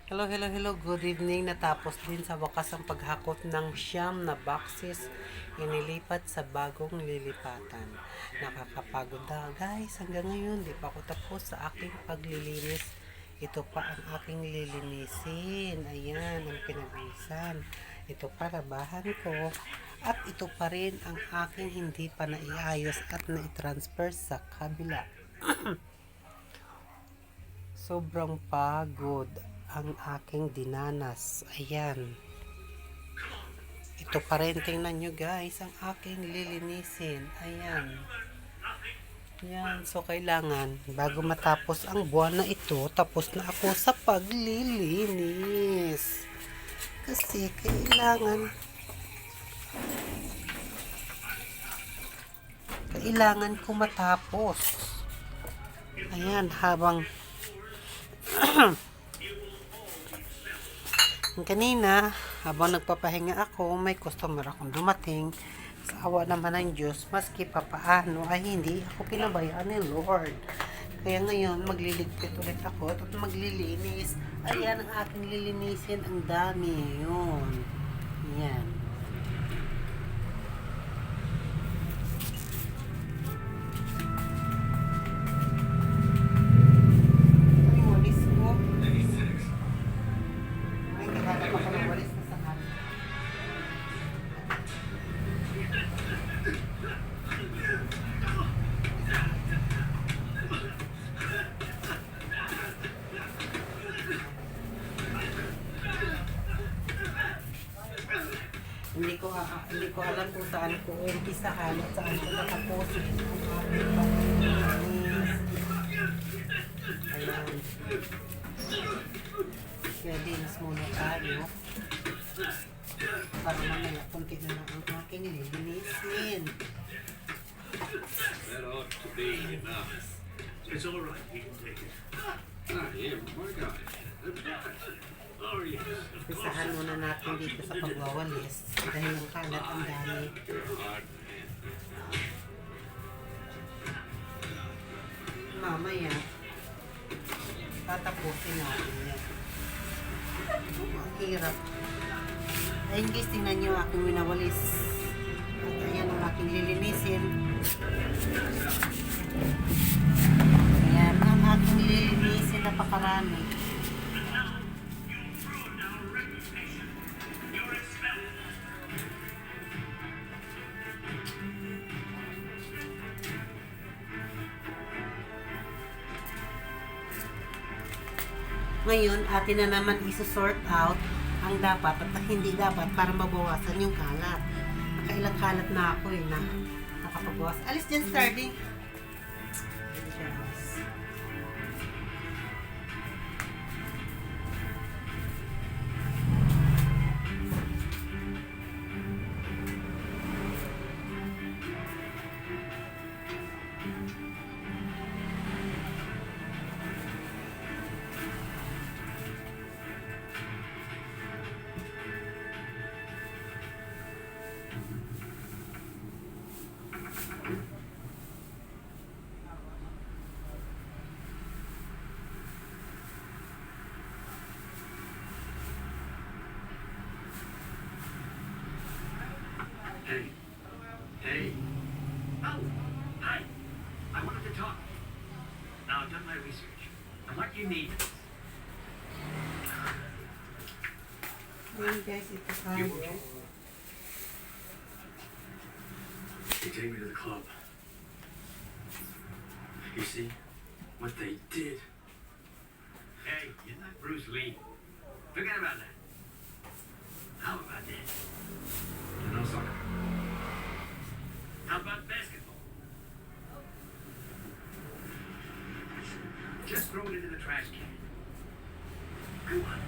Hello, hello, hello. Good evening. Natapos din sa wakas ang paghakot ng siyam na boxes inilipat sa bagong lilipatan. Nakakapagod na guys. Hanggang ngayon, di pa ako tapos sa aking paglilinis. Ito pa ang aking lilinisin. Ayan, ang pinagwisan. Ito pa labahan ko. At ito pa rin ang aking hindi pa naiayos at nai-transfer sa kabila. Sobrang pagod ang aking dinanas. Ayan. Ito pa rin, tingnan nyo guys, ang aking lilinisin. Ayan. Yan. So, kailangan, bago matapos ang buwan na ito, tapos na ako sa paglilinis. Kasi, kailangan ko matapos. Ayan, kanina, habang nagpapahinga ako, may customer akong dumating. Sa awa naman ng Diyos, maski papaano ay hindi ako pinabayaan ni Lord. Kaya ngayon, magliligpit ulit ako at maglilinis. Ayan ang aking lilinisin. Ang dami. Yun. Ayan. Ay, walis ko. Ay, naghanap ako ng walis na sa akin. Hindi ko alam kung saan ko umpisahan at saan ko natapusin ang aking paglilinis. Ayan. Kaya dinis muna tayo. Para mamaya kunti na lang ang aking lilinisin. That ought to be enough. It's all right. You can take it. I am my guy. Oh, yes. Umpisahan muna natin dito sa pagwawalis. Dahil ang kalat ang dami. Mamaya, tatapusin natin yan. Ang hirap. Ayun guys, tingnan nyo aking winawalis. At ayan ang aking lilinisin. Ayan ang aking lilinisin. Napakarami. Ngayon, atin na naman isusort out ang dapat at hindi dapat para mabawasan yung kalat. Nakailang kalat na ako na nakapagbawas. Alis dyan, starting. Hey. Hey. Oh, hi. I wanted to talk. Now, I've done my research. And what you need is... Ayan guys, ito tayo. They take me to the club. You see what they did? Hey, you're not Bruce Lee. Forget about that. How about this? No soccer. How about basketball? Just throw it into the trash can. Come on.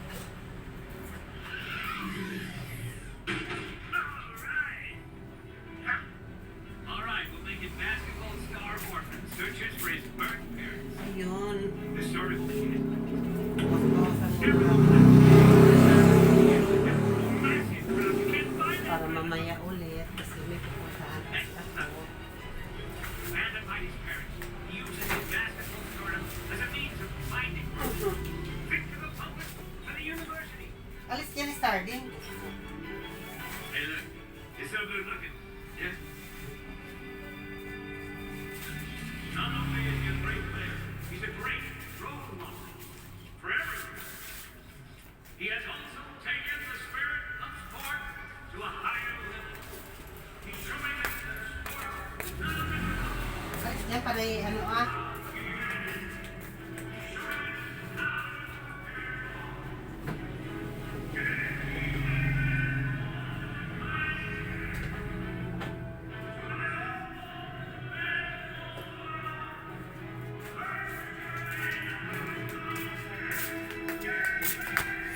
All right, we'll make it basketball star orphan. Searches for his birth parents. Ayun. The sort of kid. Bawasan mo lang. Para mamaya ulit. Kasi may pupuntahan kasi ako. Abandoned by his parents, he uses his basketball stardom as a means of finding victim of public Alis yan, Starding. Hey, look. You're still good looking. Yeah? Not only is he a great player, he's a great role model for everyone. He has also taken the spirit of sport to a higher level. He's showing us that sport is not a difficult. Alis yan, panay, ano ah.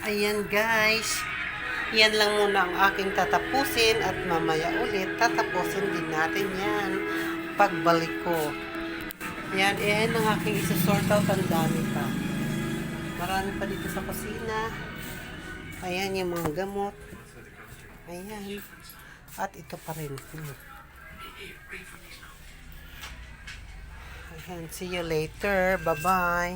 Ayan guys, yan lang muna ang aking tatapusin at mamaya ulit tatapusin din natin yan pagbalik ko. Yan, yan ang aking isa-sort out, ang dami pa. Marami pa dito sa kusina. Ayan yung mga gamot. Ayan. At ito pa rin. Ayan, see you later. Bye-bye.